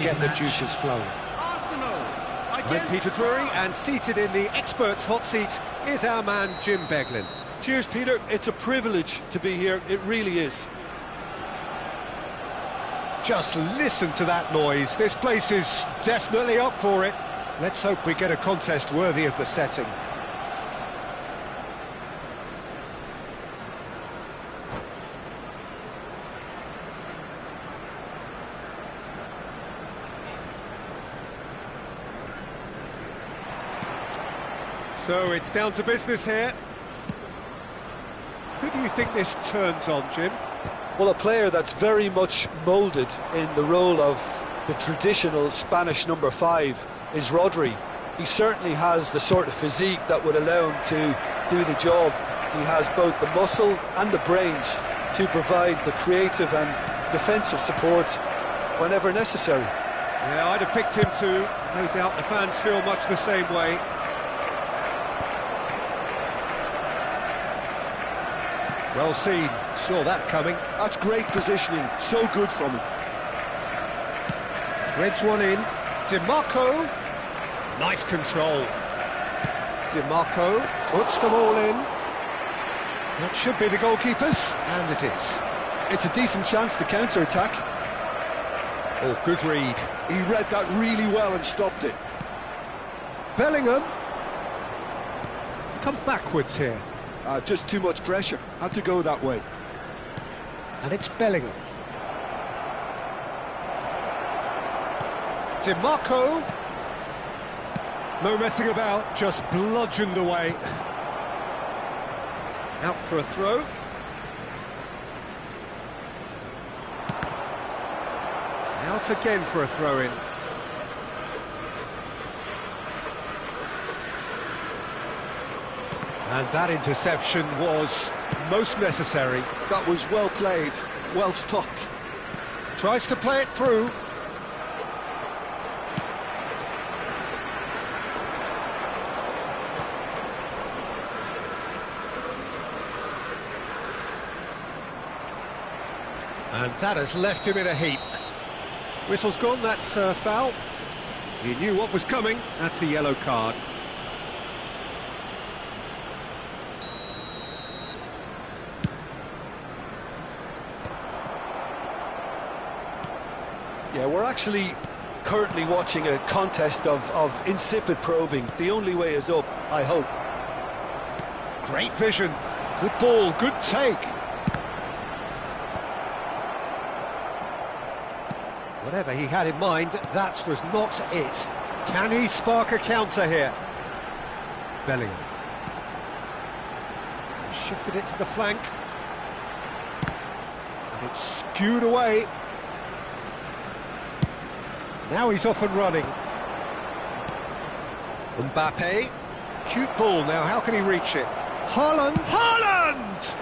Get the juices flowing. I'm Peter Drury, and seated in the experts' hot seat is our man Jim Beglin. Cheers, Peter. It's a privilege to be here. It really is. Just listen to that noise. This place is definitely up for it. Let's hope we get a contest worthy of the setting. So it's down to business here. Who do you think this turns on, Jim? Well, a player that's very much moulded in the role of the traditional Spanish number 5 is Rodri. He certainly has the sort of physique that would allow him to do the job. He has both the muscle and the brains to provide the creative and defensive support whenever necessary. Yeah, I'd have picked him too. No doubt the fans feel much the same way. Well seen, saw that coming. That's great positioning, so good from him. Threads one in, Dimarco, nice control. Dimarco puts them all in. That should be the goalkeepers, and it is. It's a decent chance to counter-attack. Oh, good read. He read that really well and stopped it. Bellingham. To come backwards here. Just too much pressure. Had to go that way. And it's Bellingham. Dimarco. No messing about, just bludgeoned away. Out for a throw. Out again for a throw-in. And that interception was most necessary. That was well played, well stopped. Tries to play it through. And that has left him in a heap. Whistle's gone, that's a foul. He knew what was coming, that's a yellow card. Yeah, we're actually currently watching a contest of insipid probing. The only way is up, I hope. Great vision, good ball, good take. Whatever he had in mind, that was not it. Can he spark a counter here? Bellingham. Shifted it to the flank. And it's skewed away. Now he's off and running. Mbappe. Cute ball now, how can he reach it? Haaland! Haaland!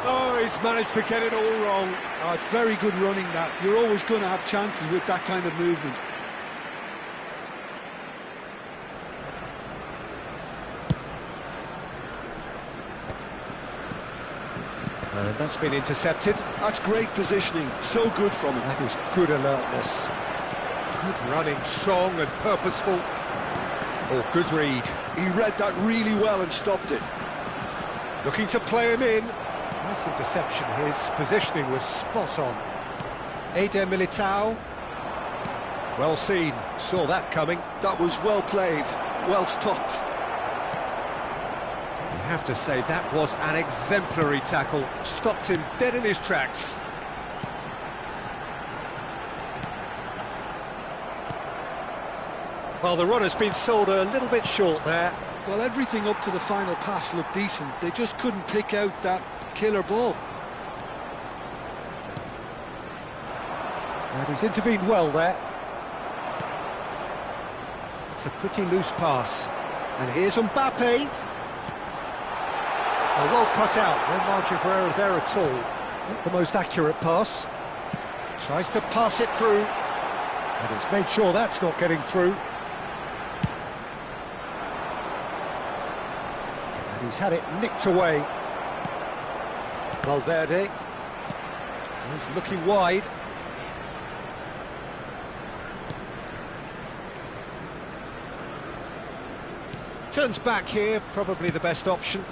Oh, he's managed to get it all wrong. Oh, it's very good running that. You're always going to have chances with that kind of movement. And that's been intercepted. That's great positioning, so good from him. That is good alertness. Good running, strong and purposeful. Oh, good read. He read that really well and stopped it. Looking to play him in. Nice interception, his positioning was spot on. Eder Militao. Well seen, saw that coming. That was well played, well stopped. You have to say that was an exemplary tackle. Stopped him dead in his tracks. Well, the run has been sold a little bit short there. Well, everything up to the final pass looked decent. They just couldn't pick out that killer ball. And he's intervened well there. It's a pretty loose pass. And here's Mbappe. Oh, well cut out, no margin for error there at all. Not the most accurate pass. Tries to pass it through. And he's made sure that's not getting through. And he's had it nicked away. Valverde. He's looking wide. Turns back here, probably the best option.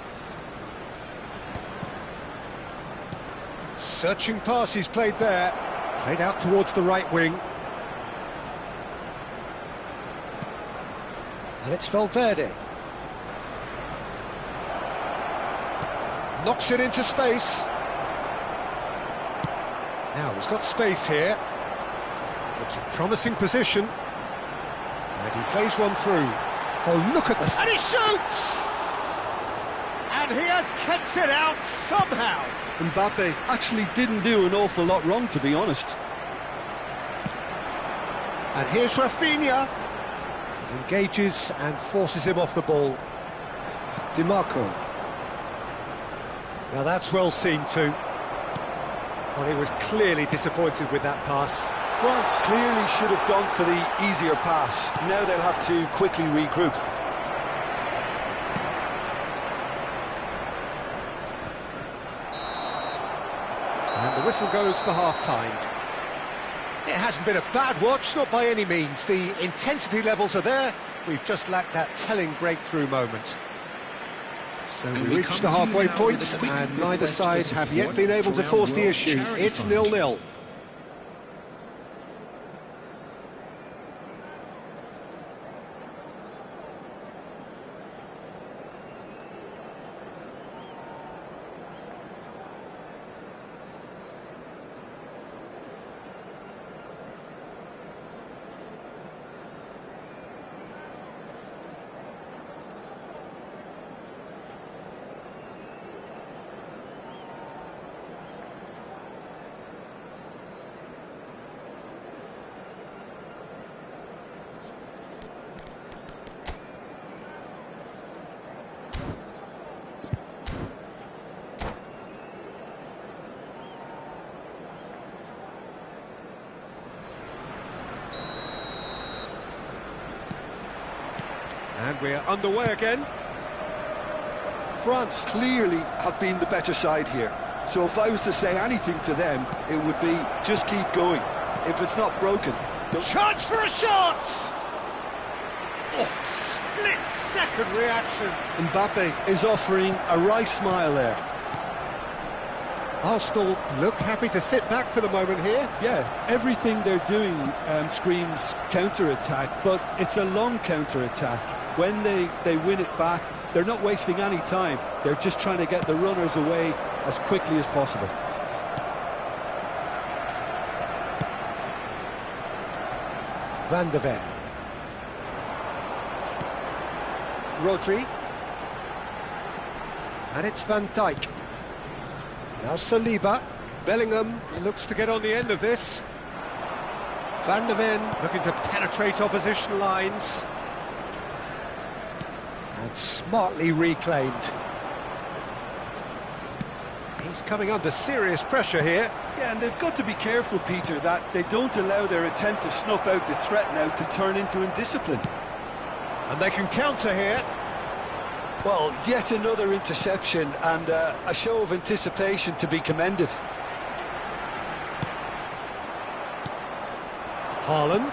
Searching pass he's played there. Played out towards the right wing. And it's Valverde. Knocks it into space. Now he's got space here. It's a promising position. And he plays one through. Oh, look at this. And he shoots! And he has kept it out somehow. Mbappe actually didn't do an awful lot wrong, to be honest. And here's Rafinha. Engages and forces him off the ball. DiMarco. Now that's well seen too. Well, he was clearly disappointed with that pass. France clearly should have gone for the easier pass. Now they'll have to quickly regroup. And the whistle goes for half-time. It hasn't been a bad watch, not by any means. The intensity levels are there. We've just lacked that telling breakthrough moment. So we reached the halfway point, and neither side have yet been able to force the issue. It's 0-0. And we're underway again. France clearly have been the better side here. So if I was to say anything to them, it would be just keep going. If it's not broken, don't... Chance for a shot! Oh, split-second reaction. Mbappe is offering a wry smile there. Arsenal look happy to sit back for the moment here. Yeah, everything they're doing screams counter-attack, but it's a long counter-attack. When they win it back, they're not wasting any time. They're just trying to get the runners away as quickly as possible. Van de Ven. Rodri. And it's Van Dijk. Now Saliba. Bellingham looks to get on the end of this. Van de Ven looking to penetrate opposition lines. And smartly reclaimed. He's coming under serious pressure here. Yeah, and they've got to be careful, Peter, that they don't allow their attempt to snuff out the threat now to turn into indiscipline. And they can counter here. Well, yet another interception and a show of anticipation to be commended. Haaland.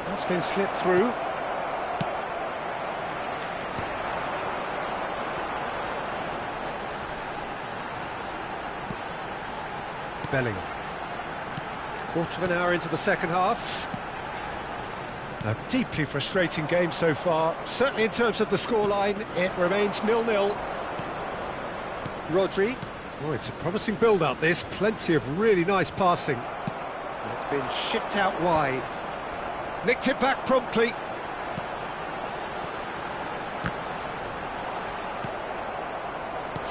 That's been slipped through. Bellingham. Quarter of an hour into the second half. A deeply frustrating game so far. Certainly in terms of the scoreline, it remains 0-0. Rodri. Oh, it's a promising build-up, this. Plenty of really nice passing. It's been shipped out wide. Nicked it back promptly.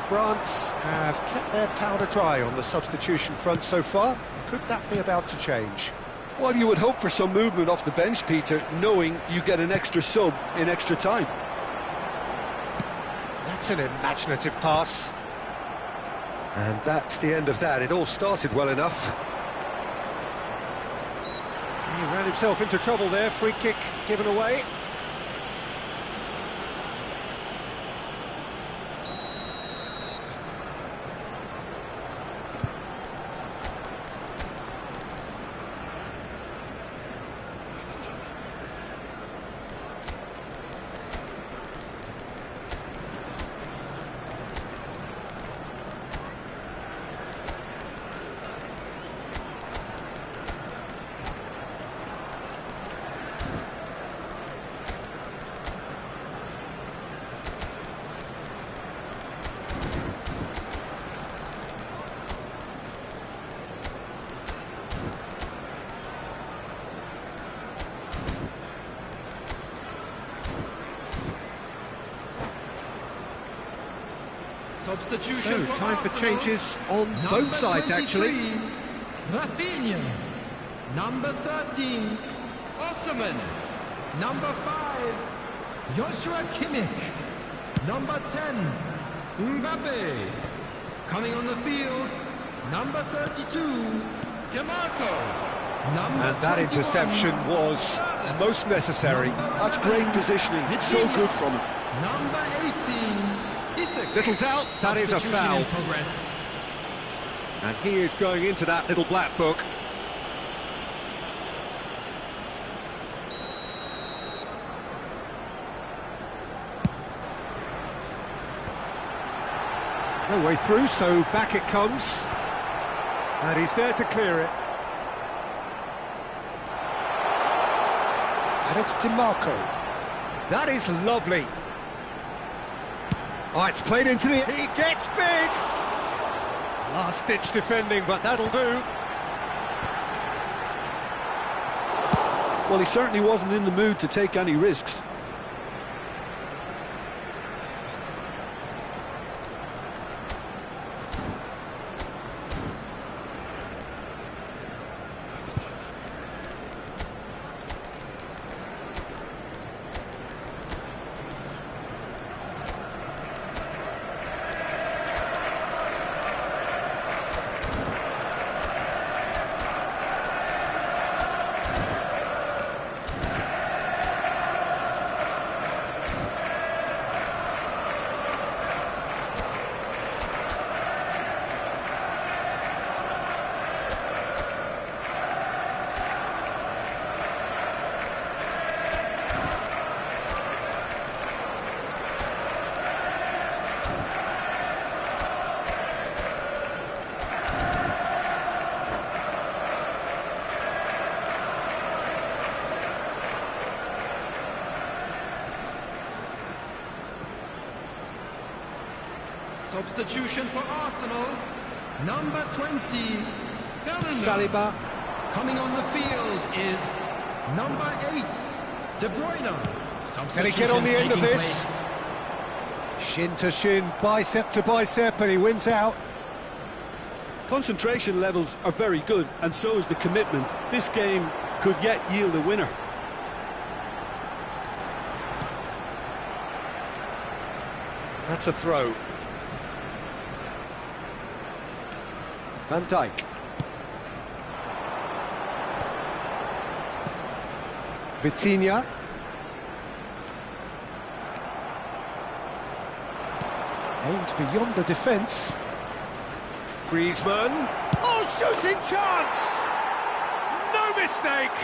France have kept their powder dry on the substitution front so far. Could that be about to change? Well, you would hope for some movement off the bench, Peter, knowing you get an extra sub in extra time. That's an imaginative pass. And that's the end of that. It all started well enough. He ran himself into trouble there. Free kick given away. So, time for changes on both sides, actually. Rafinha. Number 13, Osimhen. Number 5, Joshua Kimmich. Number 10, Mbappe. Coming on the field, number 32, DeMarco. And that interception was most necessary. That's great positioning, so good from him. Number 18, Isak. Little doubt, that is a Substitution foul. in progress. And he is going into that little black book. No way through, so back it comes. And he's there to clear it. And it's DeMarco. That is lovely. Oh, it's played into the... He gets big! Last-ditch defending, but that'll do. Well, he certainly wasn't in the mood to take any risks. Substitution for Arsenal, number 20, Bellingham. Saliba. Coming on the field is number 8, De Bruyne. Can he get on the end of Taking this? place. Shin to shin, bicep to bicep, and he wins out. Concentration levels are very good, and so is the commitment. This game could yet yield a winner. That's a throw. Van Dijk. Vitinha. Aimed beyond the defence. Griezmann. Oh, shooting chance! No mistake!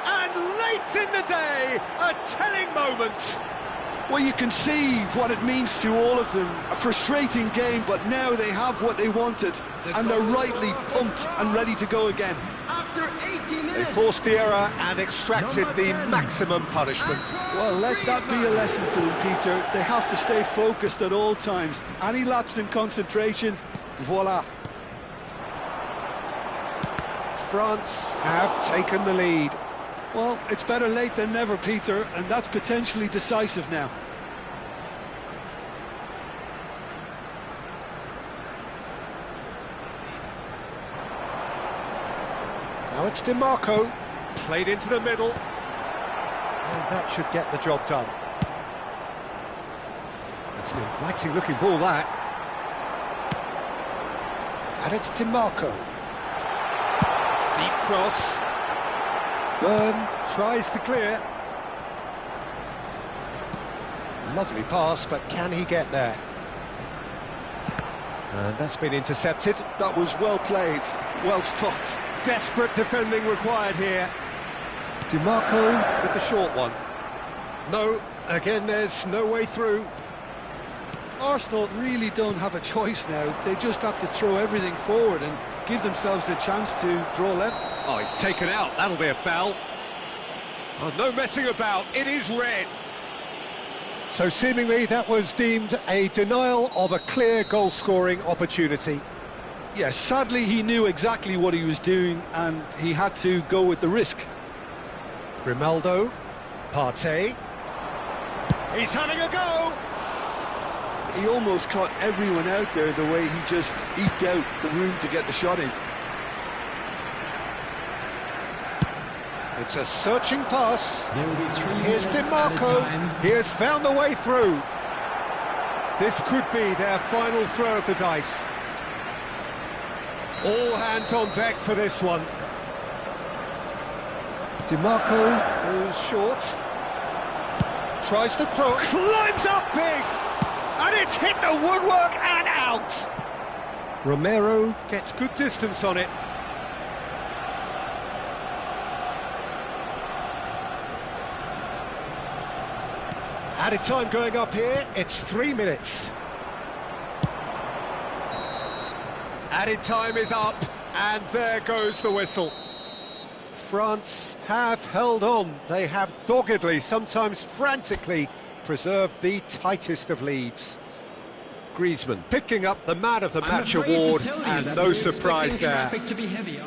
And late in the day, a telling moment. Well, you can see what it means to all of them. A frustrating game, but now they have what they wanted, and they're rightly pumped and ready to go again. After 80 They minutes. forced the error and extracted the maximum punishment. Well, let that be a lesson to them, Peter. They have to stay focused at all times. Any lapse in concentration, voila. France have taken the lead. Well, it's better late than never, Peter, and that's potentially decisive now. Now it's DeMarco, played into the middle, and that should get the job done. It's an inviting looking ball, that. And it's DeMarco. Deep cross. Byrne tries to clear. Lovely pass, but can he get there? And that's been intercepted. That was well played, well stopped. Desperate defending required here. DeMarco with the short one. No, again there's no way through. Arsenal really don't have a choice now. They just have to throw everything forward and give themselves a chance to draw level. Oh, he's taken out, that'll be a foul. Oh, no messing about, it is red. So seemingly that was deemed a denial of a clear goal-scoring opportunity. Yes, sadly he knew exactly what he was doing and he had to go with the risk. Grimaldo, Partey. He's having a go! He almost caught everyone out there the way he just eked out the room to get the shot in. It's a searching pass. There will be 3 Here's minutes added DiMarco. time. He has found the way through. This could be their final throw of the dice. All hands on deck for this one. DiMarco goes short. Tries to cross. Climbs up big! And it's hit the woodwork and out! Romero gets good distance on it. Added time going up here, it's 3 minutes. Added time is up, and there goes the whistle. France have held on. They have doggedly, sometimes frantically, preserved the tightest of leads. Griezmann picking up the Man of the Match I'm afraid to award, tell you and that no we're surprise expecting there. traffic to be heavy.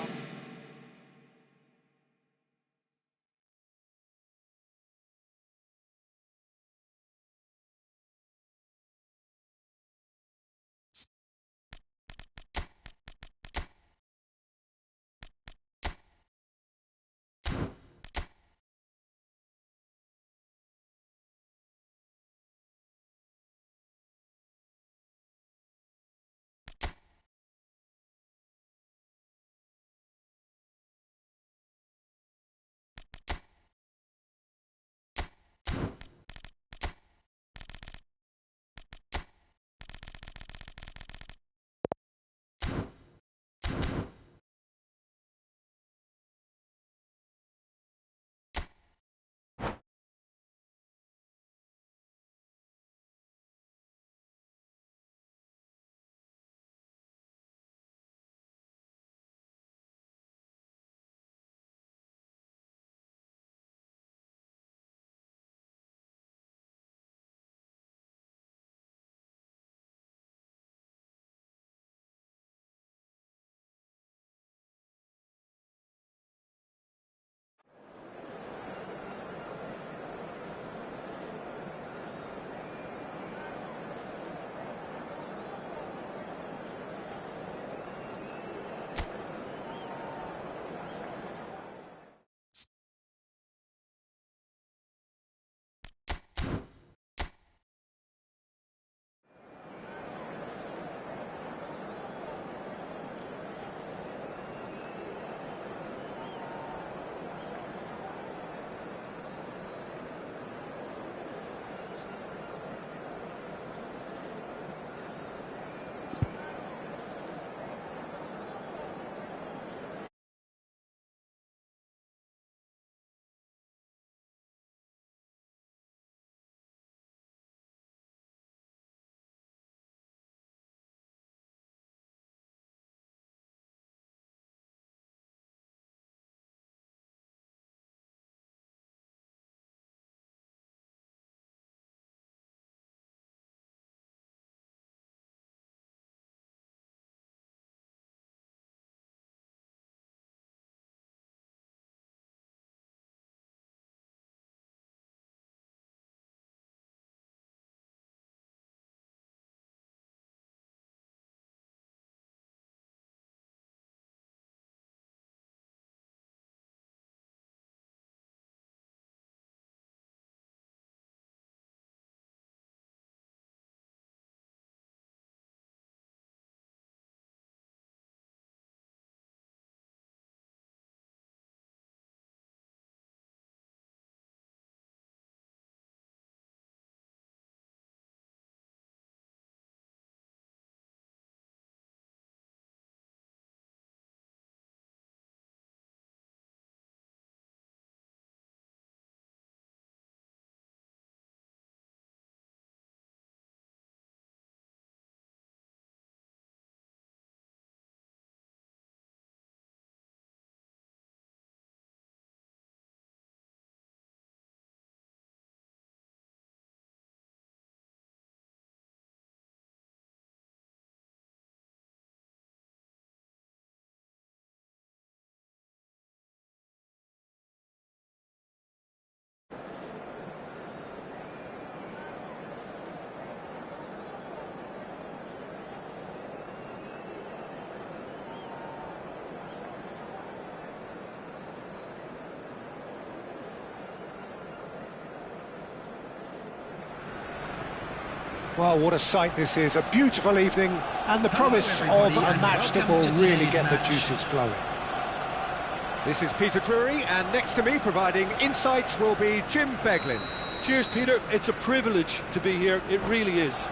Well, what a sight this is, a beautiful evening, and the promise of everybody, a and match that welcome will to really today's get the match. juices flowing. This is Peter Drury, and next to me providing insights will be Jim Beglin. Cheers, Peter. It's a privilege to be here. It really is.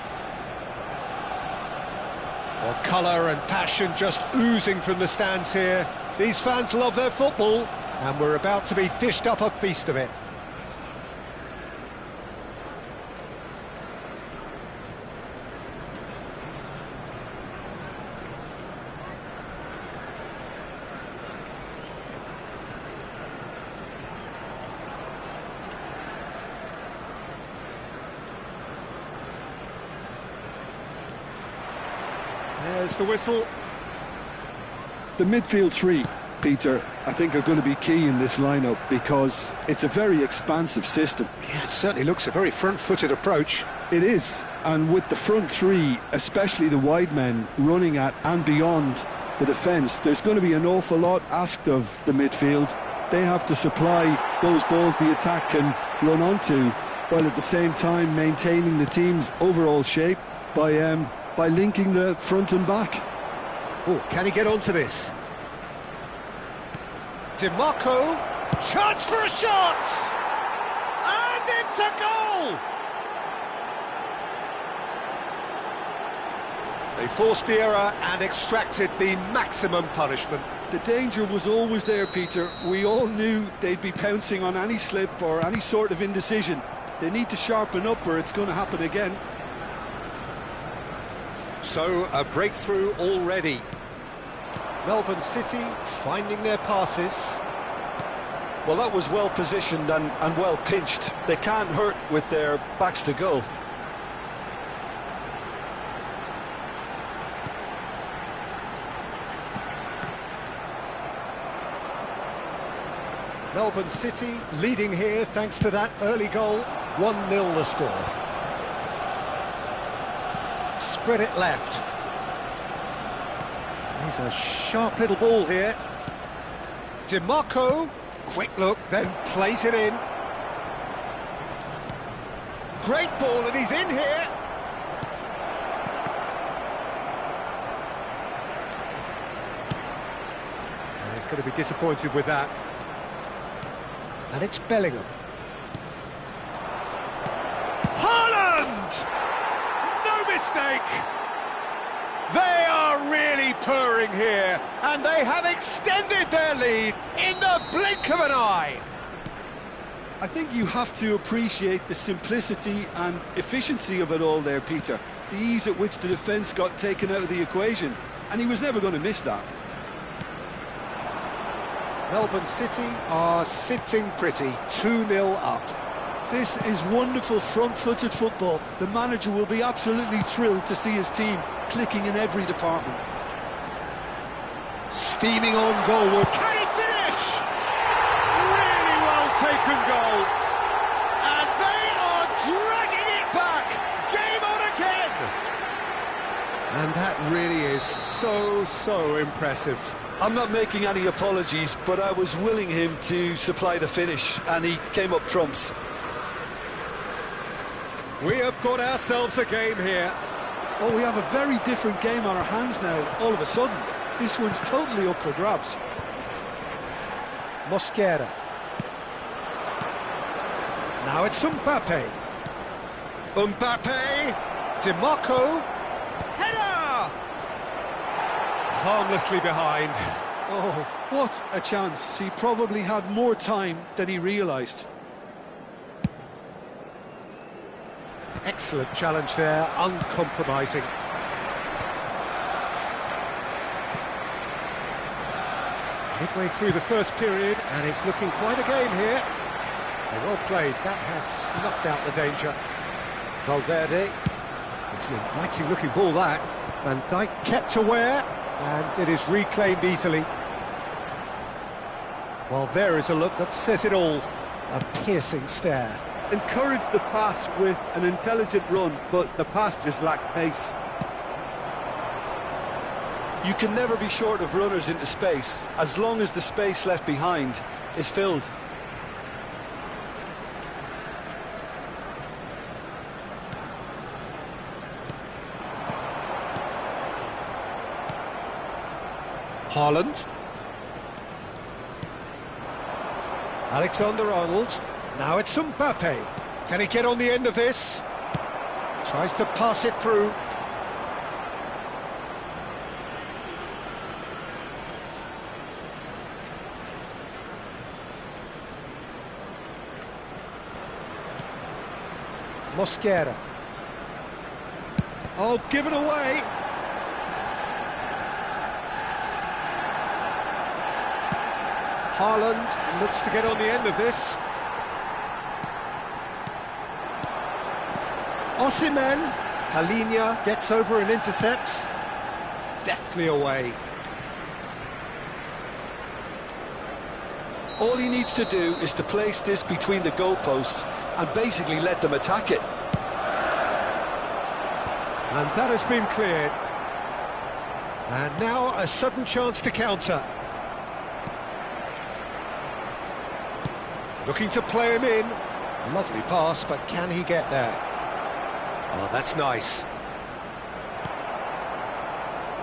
Well, colour and passion just oozing from the stands here. These fans love their football, and we're about to be dished up a feast of it. There's the whistle. The midfield three, Peter, I think are going to be key in this lineup because it's a very expansive system. Yeah, it certainly looks a very front-footed approach. It is, and with the front three, especially the wide men running at and beyond the defence, there's going to be an awful lot asked of the midfield. They have to supply those balls the attack can run onto, while at the same time maintaining the team's overall shape by linking the front and back. Oh, can he get onto this? DiMarco, chance for a shot! And it's a goal! They forced the error and extracted the maximum punishment. The danger was always there, Peter. We all knew they'd be pouncing on any slip or any sort of indecision. They need to sharpen up or it's going to happen again. So, a breakthrough already. Melbourne City finding their passes. Well, that was well positioned and well pinched. They can't hurt with their backs to goal. Melbourne City leading here thanks to that early goal. 1-0 the score. Spread it left. There's a sharp little ball here. DiMarco, quick look, then plays it in. Great ball, and he's in here. And he's going to be disappointed with that. And it's Bellingham. Haaland! No mistake! They are really purring here, and they have extended their lead in the blink of an eye. I think you have to appreciate the simplicity and efficiency of it all there, Peter. The ease at which the defence got taken out of the equation, and he was never going to miss that. Melbourne City are sitting pretty, 2-0 up. This is wonderful front-footed football. The manager will be absolutely thrilled to see his team clicking in every department. Steaming on goal. Can he finish? Really well taken goal. And they are dragging it back. Game on again. And that really is so impressive. I'm not making any apologies, but I was willing him to supply the finish, and he came up trumps. We have got ourselves a game here. Oh, we have a very different game on our hands now, all of a sudden. This one's totally up for grabs. Mosquera. Now it's Mbappe. Mbappe. DiMarco. Header! Harmlessly behind. Oh, what a chance. He probably had more time than he realised. Excellent challenge there, uncompromising. Midway through the first period, and it's looking quite a game here. Well played, that has snuffed out the danger. Valverde, it's an inviting looking ball that. Van Dijk kept aware, and it is reclaimed easily. Well, there is a look that says it all, a piercing stare. Encouraged the pass with an intelligent run, but the pass just lacked pace. You can never be short of runners into space, as long as the space left behind is filled. Haaland. Alexander-Arnold. Now it's Mbappe. Can he get on the end of this? Tries to pass it through. Mosquera. Oh, given away. Haaland looks to get on the end of this. Osimhen. Palhinha gets over and intercepts. Deftly away. All he needs to do is to place this between the goalposts and basically let them attack it. And that has been cleared. And now a sudden chance to counter. Looking to play him in. Lovely pass, but can he get there? Oh, that's nice.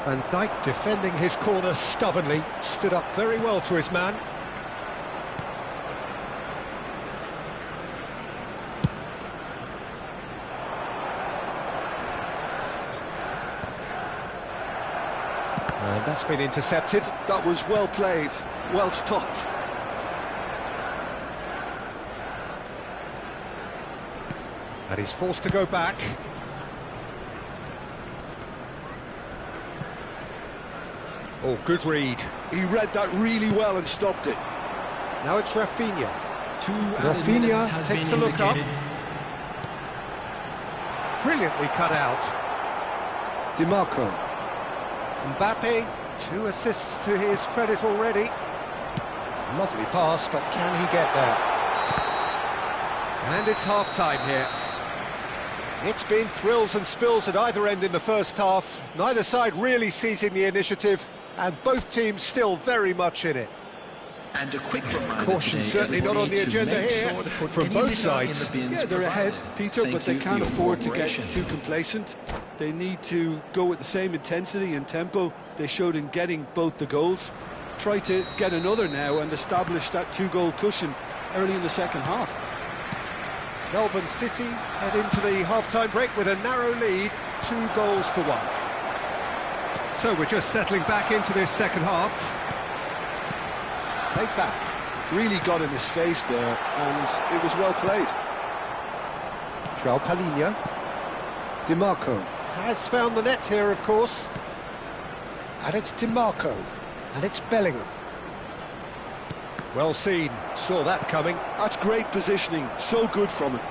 Van Dijk defending his corner stubbornly. Stood up very well to his man. And that's been intercepted. That was well played, well stopped. And he's forced to go back. Oh, good read. He read that really well and stopped it. Now it's Rafinha. 2 added minutes Rafinha has takes a been look up. indicated. Brilliantly cut out. DiMarco. Mbappe, 2 assists to his credit already. Lovely pass, but can he get there? And it's half-time here. It's been thrills and spills at either end in the first half. Neither side really seizing the initiative, and both teams still very much in it. And a quick reminder Caution today, certainly not on the everybody, to agenda make here sure to put from any both litter in sides. the bins Yeah, they're ahead, provided. Peter, Thank but they you for can't your afford to get cooperation. too complacent. They need to go with the same intensity and tempo they showed in getting both the goals. Try to get another now and establish that 2-goal cushion early in the second half. Melbourne City head into the half-time break with a narrow lead, 2-1. So we're just settling back into this second half. Played back. Really got in his face there, and it was well played. João Palhinha DiMarco. has found the net here, of course. And it's DiMarco. And it's Bellingham. Well seen. Saw that coming. That's great positioning, so good from him.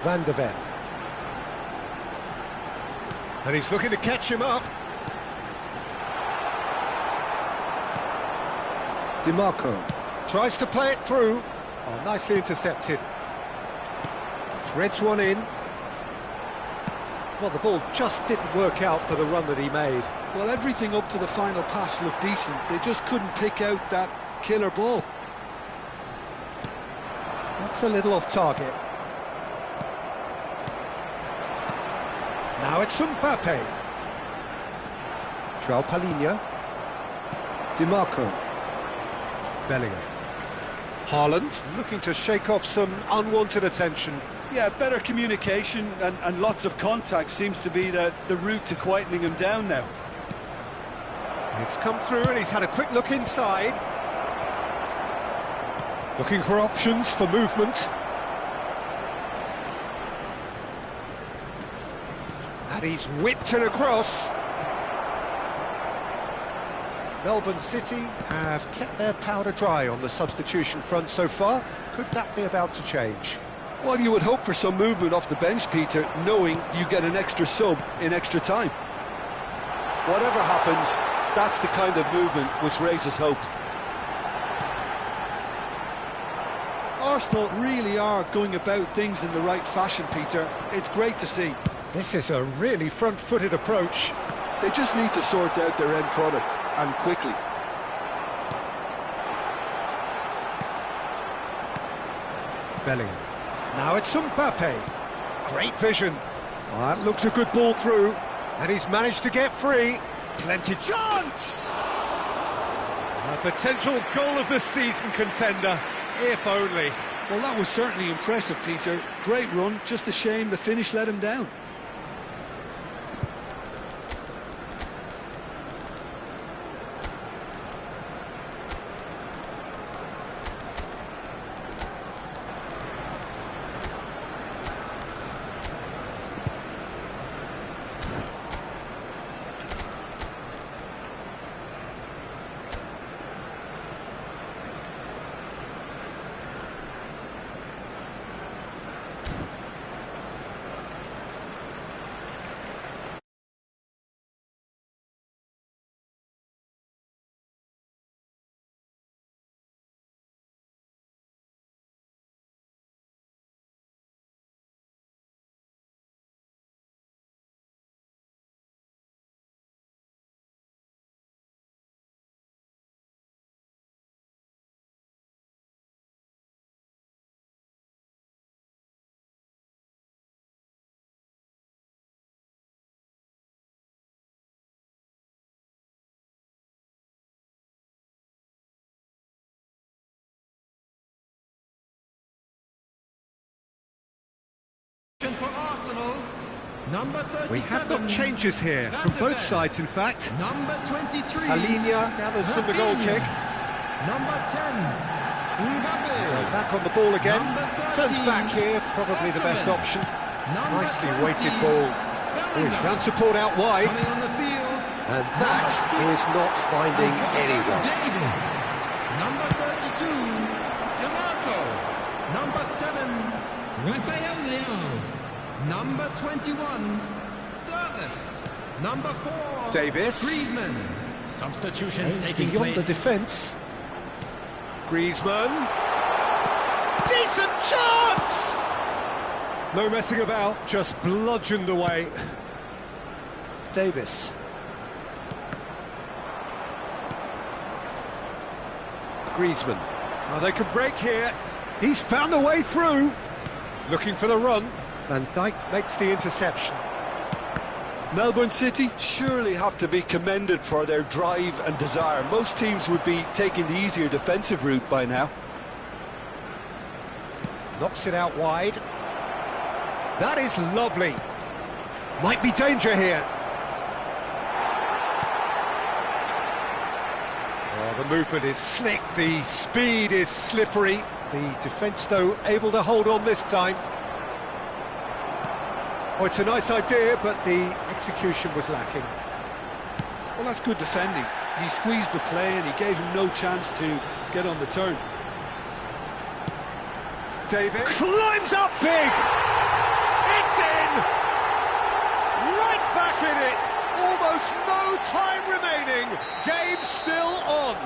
Van de Ven. And he's looking to catch him up. DiMarco. Tries to play it through. Oh, nicely intercepted. Threads one in. Well, the ball just didn't work out for the run that he made. Well, everything up to the final pass looked decent. They just couldn't pick out that killer ball. That's a little off target. Now it's Mbappe. João Palhinha. DiMarco. Bellingham. Haaland looking to shake off some unwanted attention. Yeah, better communication and lots of contact seems to be the route to quietening him down now. It's come through and he's had a quick look inside. Looking for options for movement. And he's whipped it across. Melbourne City have kept their powder dry on the substitution front so far. Could that be about to change? Well, you would hope for some movement off the bench, Peter, knowing you get an extra sub in extra time. Whatever happens, that's the kind of movement which raises hope. Arsenal really are going about things in the right fashion, Peter. It's great to see. This is a really front-footed approach. They just need to sort out their end product, and quickly. Bellingham. Now it's Mbappe. Great vision. That looks a good ball through. And he's managed to get free. Plenty chance! A potential goal of the season contender, if only. Well, that was certainly impressive, Peter. Great run, just a shame the finish let him down. For Arsenal, number 37. We have got changes here from both sides, in fact. Number 23. Alina gathers from the goal kick. Number 10. Mbappe. Back on the ball again. Number 13. Turns back here, probably the best option. Number Nicely 20. weighted ball. Oh, he's found support out wide. Coming on the field. And that is not finding anyone. David. Number 32. Demarco. Number 7. Rafael Leao. Number 21. Servant. Number 4. Davis. Griezmann. Substitutions Aims taking beyond the place. defence. Griezmann. Decent chance! No messing about, just bludgeoned away. Davis. Griezmann. Oh, they could break here. He's found a way through. Looking for the run. Van Dijk makes the interception. Melbourne City surely have to be commended for their drive and desire. Most teams would be taking the easier defensive route by now. Knocks it out wide. That is lovely. Might be danger here. Oh, the movement is slick, the speed is slippery. The defence, though, able to hold on this time. Oh, it's a nice idea, but the execution was lacking. Well, that's good defending. He squeezed the play and he gave him no chance to get on the turn. David climbs up big. It's in. Right back in it. Almost no time remaining. Game still on.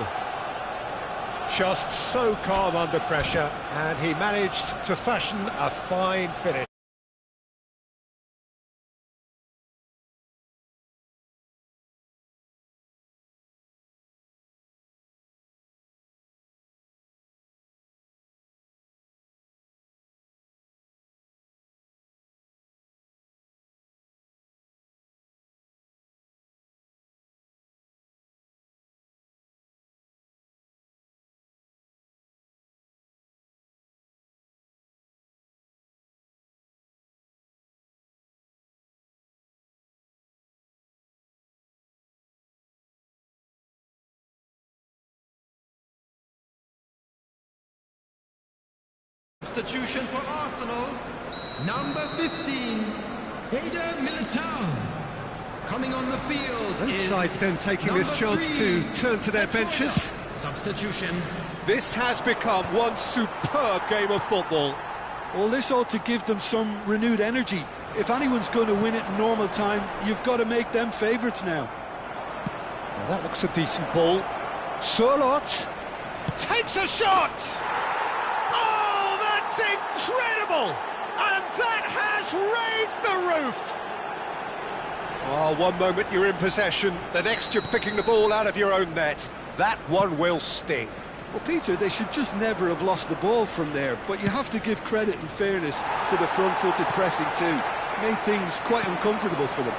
Just so calm under pressure, and he managed to fashion a fine finish. Substitution for Arsenal. Number 15. Eder Militao. Coming on the field. Both is sides then taking this chance 3. to turn to their benches. Substitution. This has become one superb game of football. Well, this ought to give them some renewed energy. If anyone's going to win it in normal time, you've got to make them favourites now. Well, that looks a decent ball. Surlot takes a shot! Oh, that's incredible! And that has raised the roof! Oh, one moment you're in possession, the next you're picking the ball out of your own net. That one will sting. Well, Peter, they should just never have lost the ball from there, but you have to give credit and fairness to the front-footed pressing too. Made things quite uncomfortable for them.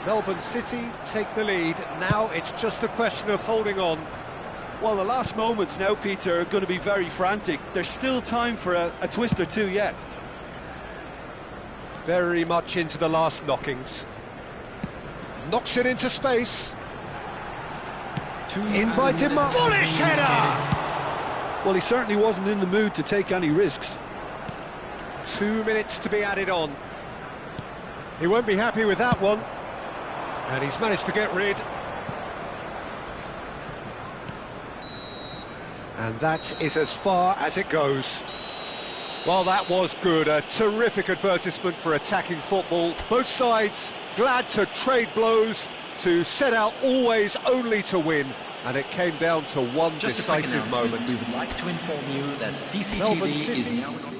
Melbourne City take the lead. Now it's just a question of holding on. Well, the last moments now, Peter, are going to be very frantic. There's still time for a twist or two yet. Very much into the last knockings. Knocks it into space. In by Demar. Bullish header! Well, he certainly wasn't in the mood to take any risks. 2 minutes to be added on. He won't be happy with that one. And he's managed to get rid. And that is as far as it goes. Well, that was good. A terrific advertisement for attacking football. Both sides glad to trade blows, to set out always only to win. And it came down to one decisive moment. We would like to inform you that Melbourne CCTV is City now...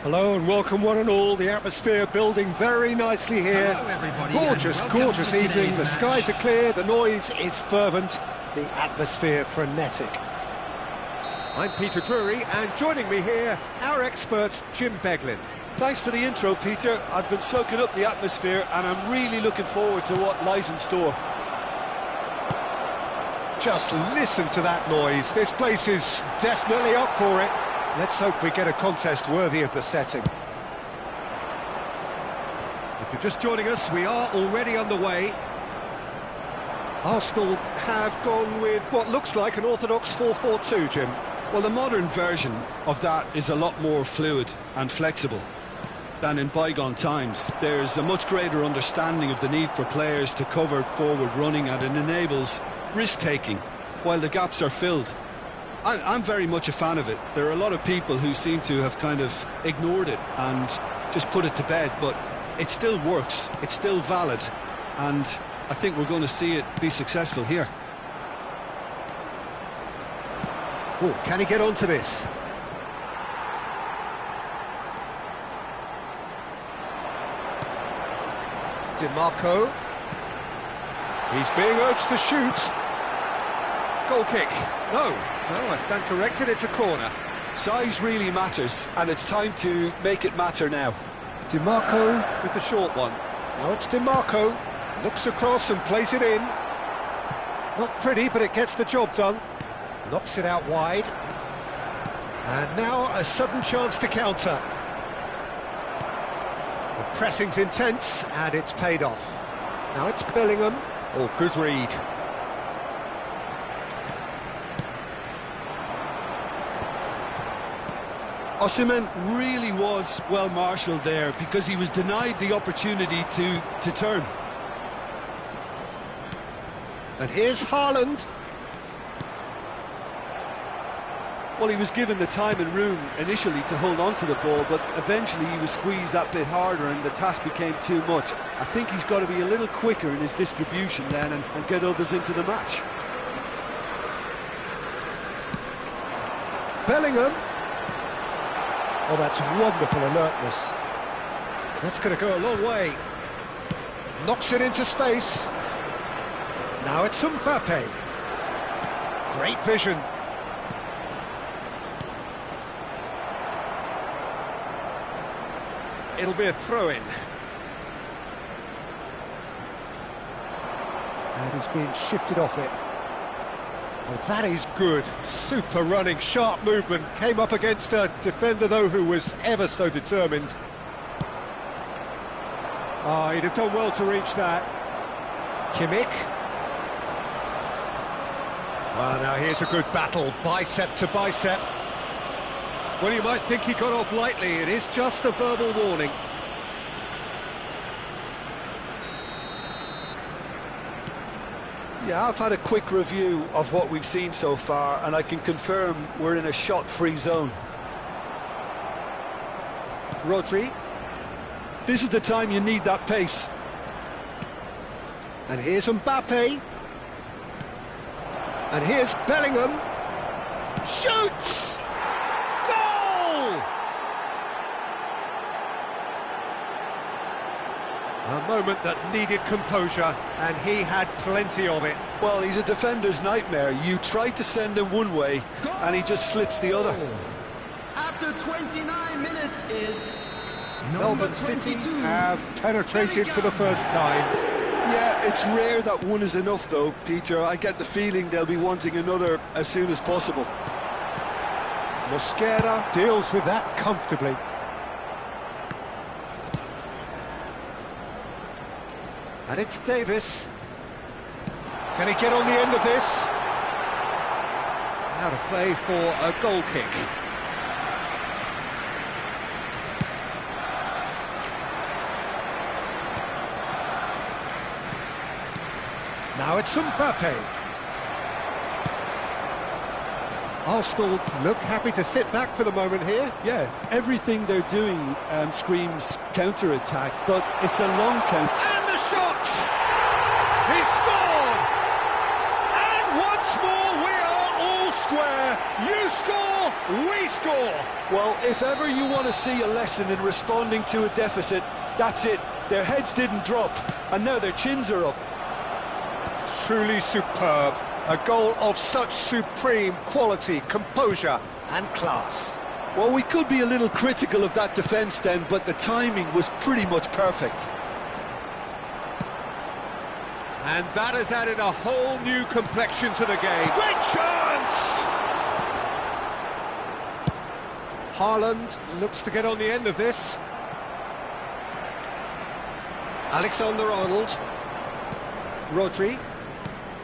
Hello and welcome one and all. The atmosphere building very nicely here. Hello, everybody, Gorgeous, and welcome gorgeous to evening. today's The match. skies are clear, the noise is fervent, the atmosphere frenetic. I'm Peter Drury, and joining me here, our expert Jim Beglin. Thanks for the intro, Peter. I've been soaking up the atmosphere and I'm really looking forward to what lies in store. Just listen to that noise. This place is definitely up for it. Let's hope we get a contest worthy of the setting. If you're just joining us, we are already underway. Arsenal have gone with what looks like an orthodox 4-4-2, Jim. Well, the modern version of that is a lot more fluid and flexible than in bygone times. There's a much greater understanding of the need for players to cover forward running, and it enables risk-taking while the gaps are filled. I'm very much a fan of it. There are a lot of people who seem to have kind of ignored it and just put it to bed, but it still works, it's still valid, and I think we're going to see it be successful here. Oh, can he get onto this? DiMarco. He's being urged to shoot. Goal kick. No, I stand corrected, it's a corner. Size really matters, and it's time to make it matter now. DiMarco with the short one. Now it's DiMarco. Looks across and plays it in. Not pretty, but it gets the job done. Knocks it out wide. And now a sudden chance to counter. The pressing's intense, and it's paid off. Now it's Bellingham. Oh, good read. Osimhen really was well marshalled there because he was denied the opportunity to turn. And here's Haaland. Well, he was given the time and room initially to hold on to the ball, but eventually he was squeezed that bit harder and the task became too much. I think he's got to be a little quicker in his distribution then and get others into the match. Bellingham. Oh, that's wonderful alertness. That's going to go a long way. Knocks it into space. Now it's Mbappe. Great vision. It'll be a throw-in. And he's being shifted off it. Oh, that is good. Super running, sharp movement. Came up against a defender, though, who was ever so determined. Oh, he'd have done well to reach that. Kimmich. Well, now here's a good battle, bicep to bicep. Well, you might think he got off lightly. It is just a verbal warning. Yeah, I've had a quick review of what we've seen so far, and I can confirm we're in a shot-free zone. Rodri. This is the time you need that pace. And here's Mbappe. And here's Bellingham. Shoots! Goal! A moment that needed composure, and he had plenty of it. Well, he's a defender's nightmare. You try to send him one way, and he just slips the other. After 29 minutes is number Melbourne City 22. have penetrated for the first time. Yeah, it's rare that one is enough, though, Peter. I get the feeling they'll be wanting another as soon as possible. Mosquera deals with that comfortably. And it's Davis. Can he get on the end of this? Out of play for a goal kick. Now it's Mbappe. Arsenal look happy to sit back for the moment here. Yeah, everything they're doing screams counter-attack, but it's a long count. And the shot! He scored! And once more we are all square. You score, we score! Well, if ever you want to see a lesson in responding to a deficit, that's it. Their heads didn't drop, and now their chins are up. Truly superb. A goal of such supreme quality, composure and class. Well, we could be a little critical of that defence then, but the timing was pretty much perfect. And that has added a whole new complexion to the game. Great chance! Haaland looks to get on the end of this. Alexander-Arnold. Rodri.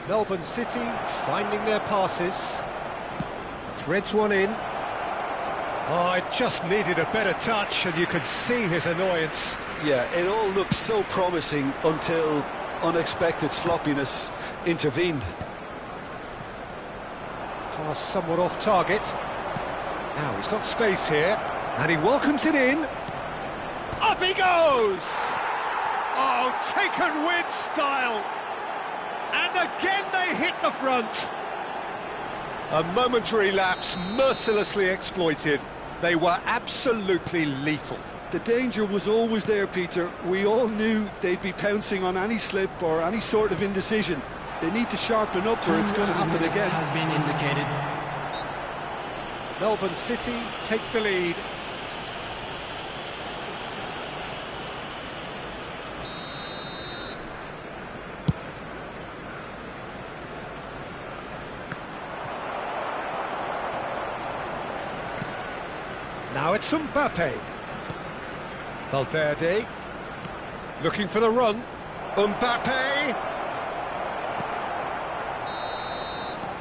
Melbourne City finding their passes. Threads one in. Oh, it just needed a better touch, and you could see his annoyance. Yeah, it all looked so promising until unexpected sloppiness intervened. Pass somewhat off target. Now he's got space here, and he welcomes it in. Up he goes! Oh, taken with style! And again they hit the front. A momentary lapse mercilessly exploited. They were absolutely lethal. The danger was always there, Peter. We all knew they'd be pouncing on any slip or any sort of indecision. They need to sharpen up or it's going to happen again. Has been indicated. Melbourne City take the lead. Now it's Mbappe. Valverde looking for the run. Mbappe!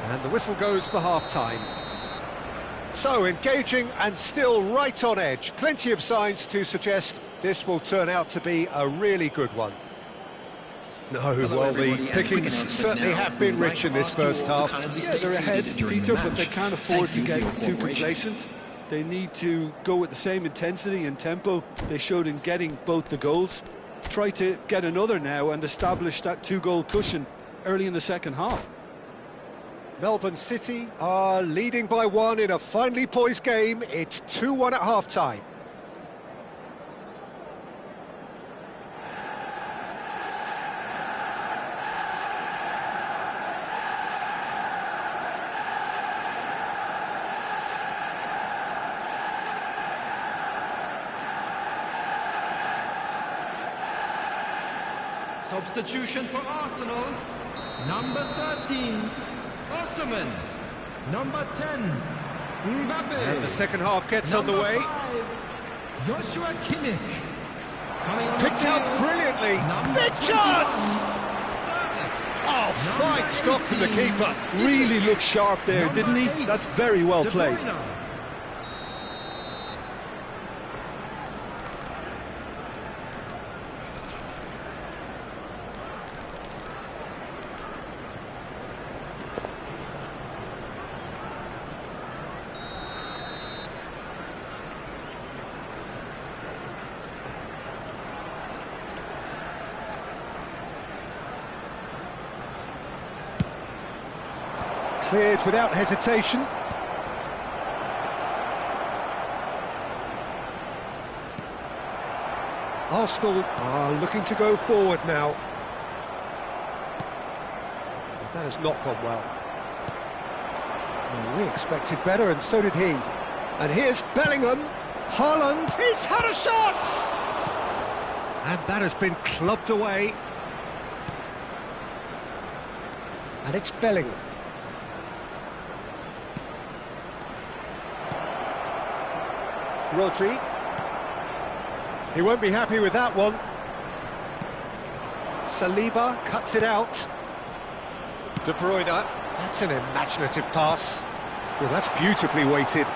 And the whistle goes for half-time. So engaging and still right on edge. Plenty of signs to suggest this will turn out to be a really good one. No, well, the pickings certainly have been rich in this first half. Yeah, they're ahead, Peter, but they can't afford to get too complacent. They need to go with the same intensity and tempo they showed in getting both the goals. Try to get another now and establish that two-goal cushion early in the second half. Melbourne City are leading by one in a finely poised game. It's 2-1 at half-time. Substitution for Arsenal. Number 13, Osimhen. Number 10, Mbappe. And the second half gets underway. 5, Joshua Kimmich. Coming on Picked the out field, brilliantly. number Big 21, chance! Oh, Number fine stop from the 18. keeper. Really looked sharp there, Number didn't he? 8, That's very well De played. Bruyne. Cleared without hesitation. Arsenal are looking to go forward now. But that has not gone well. Well, we expected better, and so did he. And here's Bellingham. Haaland, he's had a shot! And that has been clubbed away. And it's Bellingham. Rodri. He won't be happy with that one. Saliba cuts it out. De Bruyne. That's an imaginative pass. Well, that's beautifully weighted.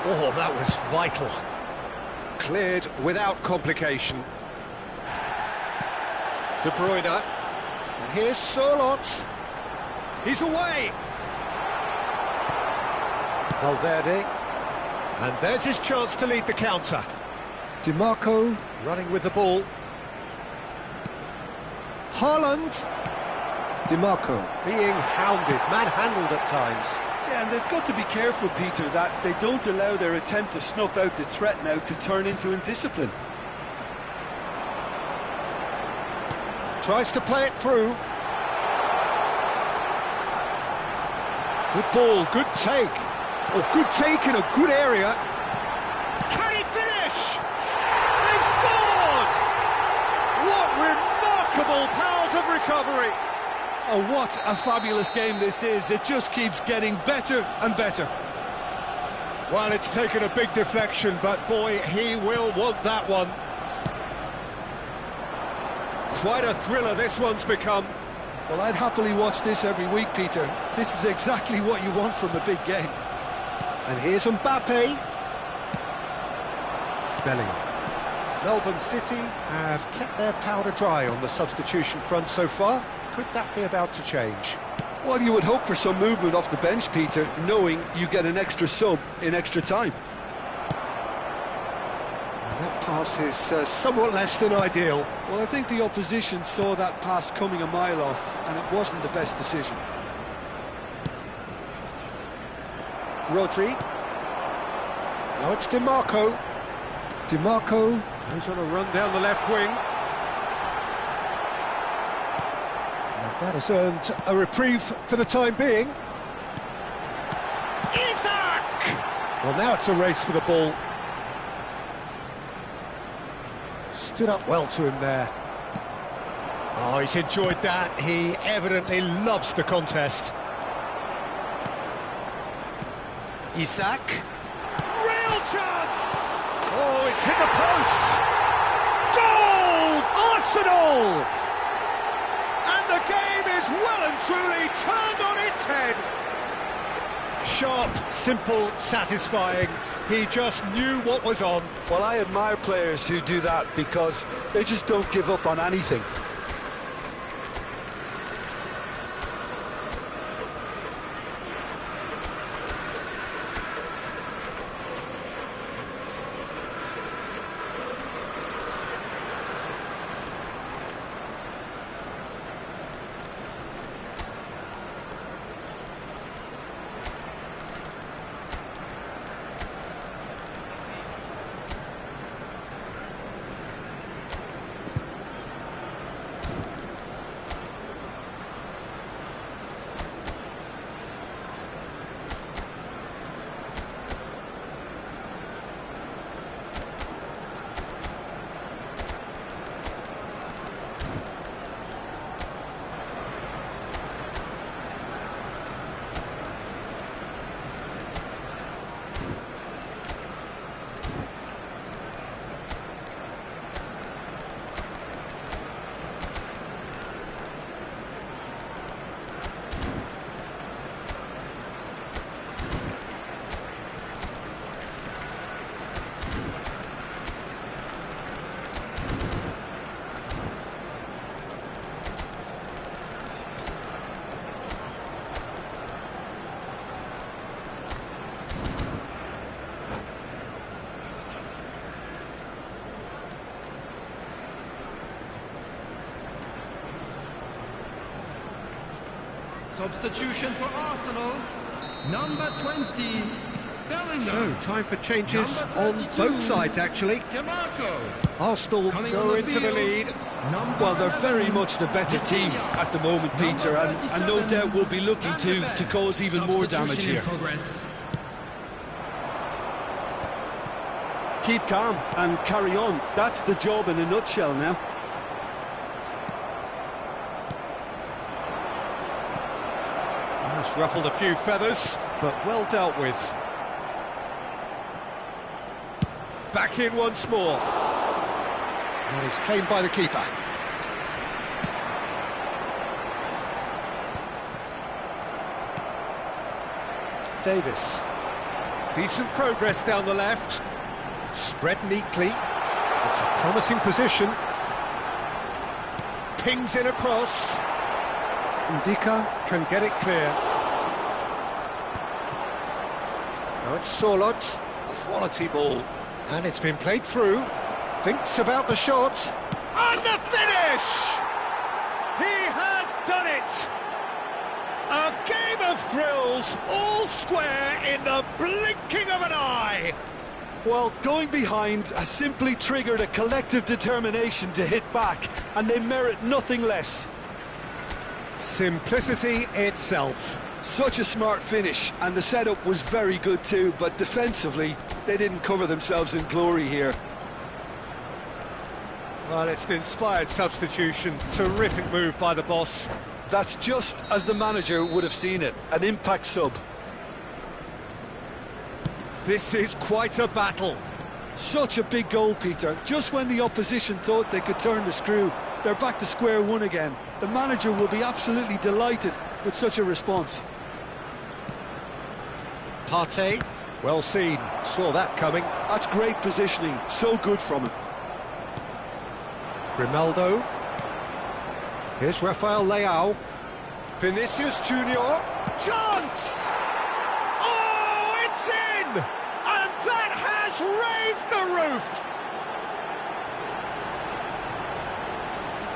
Oh, that was vital. Cleared without complication. De Bruyne. And here's Sørloth. He's away. Valverde. And there's his chance to lead the counter. Dimarco running with the ball. Haaland. Dimarco being hounded, manhandled at times. Yeah, and they've got to be careful, Peter, that they don't allow their attempt to snuff out the threat now to turn into indiscipline. Tries to play it through. Good ball, good take. Oh, good take in a good area. Can he finish? They've scored! What remarkable powers of recovery! Oh, what a fabulous game this is. It just keeps getting better and better. Well, it's taken a big deflection, but boy, he will want that one. Quite a thriller this one's become. Well, I'd happily watch this every week, Peter. This is exactly what you want from a big game. And here's Mbappe. Bellingham. Melbourne City have kept their powder dry on the substitution front so far. Could that be about to change? Well, you would hope for some movement off the bench, Peter, knowing you get an extra sub in extra time. And that pass is somewhat less than ideal. Well, I think the opposition saw that pass coming a mile off, and it wasn't the best decision. Rodri. Now it's DiMarco. DiMarco goes on a run down the left wing. That has earned a reprieve for the time being. Isak! Well, now it's a race for the ball. Stood up well to him there. Oh, he's enjoyed that. He evidently loves the contest. Isak. Real chance! Oh, it's hit the post! Goal! Arsenal! The game is well and truly turned on its head. Sharp, simple, satisfying. He just knew what was on. Well, I admire players who do that because they just don't give up on anything. Substitution for Arsenal, number 20, Bellingham. So, time for changes Number on 32, both sides, actually. DiMarco. Arsenal Coming go on the into the field, lead. number Well, they're 11, very much the better team at the moment, Peter, and no doubt will be looking to cause even more damage Substitution in here. progress. Keep calm and carry on. That's the job in a nutshell now. That's ruffled a few feathers, but well dealt with. Back in once more. And he's claimed by the keeper. Davis. Decent progress down the left. Spread neatly. It's a promising position. Pings in across. Ndika can get it clear. Now it's Sorloth. Quality ball. And it's been played through. Thinks about the shot. And the finish! He has done it! A game of thrills, all square in the blinking of an eye. Well, going behind has simply triggered a collective determination to hit back, and they merit nothing less. Simplicity itself. Such a smart finish, and the setup was very good too, but defensively, they didn't cover themselves in glory here. Well, it's an inspired substitution. Terrific move by the boss. That's just as the manager would have seen it, an impact sub. This is quite a battle. Such a big goal, Peter. Just when the opposition thought they could turn the screw, they're back to square one again. The manager will be absolutely delighted with such a response. Partey, well seen. Saw that coming. That's great positioning. So good from him. Grimaldo. Here's Rafael Leao. Vinicius Junior. Chance! Oh, it's in! And that has raised the roof!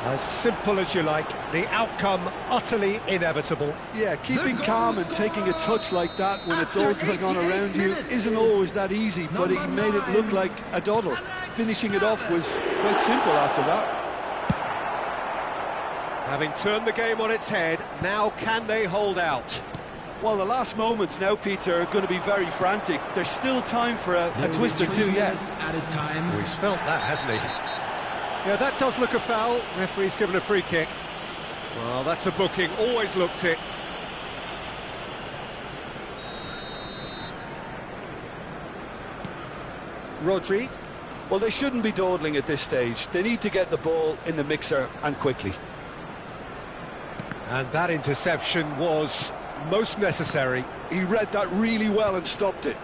As simple as you like, the outcome utterly inevitable. Yeah, keeping calm and taking a touch like that when it's all going on around you isn't always that easy, but he made it look like a doddle. Finishing it off was quite simple after that. Having turned the game on its head, now can they hold out? Well, the last moments now, Peter, are going to be very frantic. There's still time for a twist or two yet. Oh, he's felt that, hasn't he? Yeah, that does look a foul. Referee's given a free kick. Well, that's a booking. Always looked it. Rodri. Well, they shouldn't be dawdling at this stage. They need to get the ball in the mixer, and quickly. And that interception was most necessary. He read that really well and stopped it.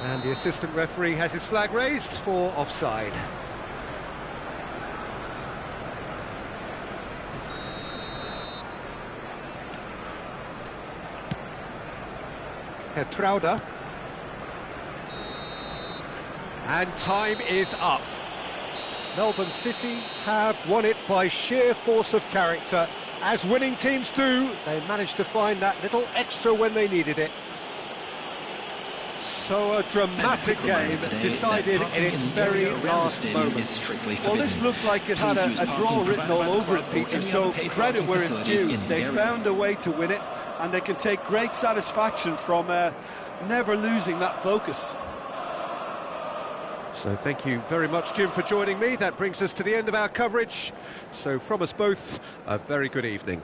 And the assistant referee has his flag raised for offside. Geertruida. And time is up. Melbourne City have won it by sheer force of character. As winning teams do, they managed to find that little extra when they needed it. So a dramatic game decided in its very last moments. Well, this looked like it had a draw written all over it, Peter, so credit where it's due. They found a way to win it, and they can take great satisfaction from never losing that focus. So thank you very much, Jim, for joining me. That brings us to the end of our coverage. So from us both, a very good evening.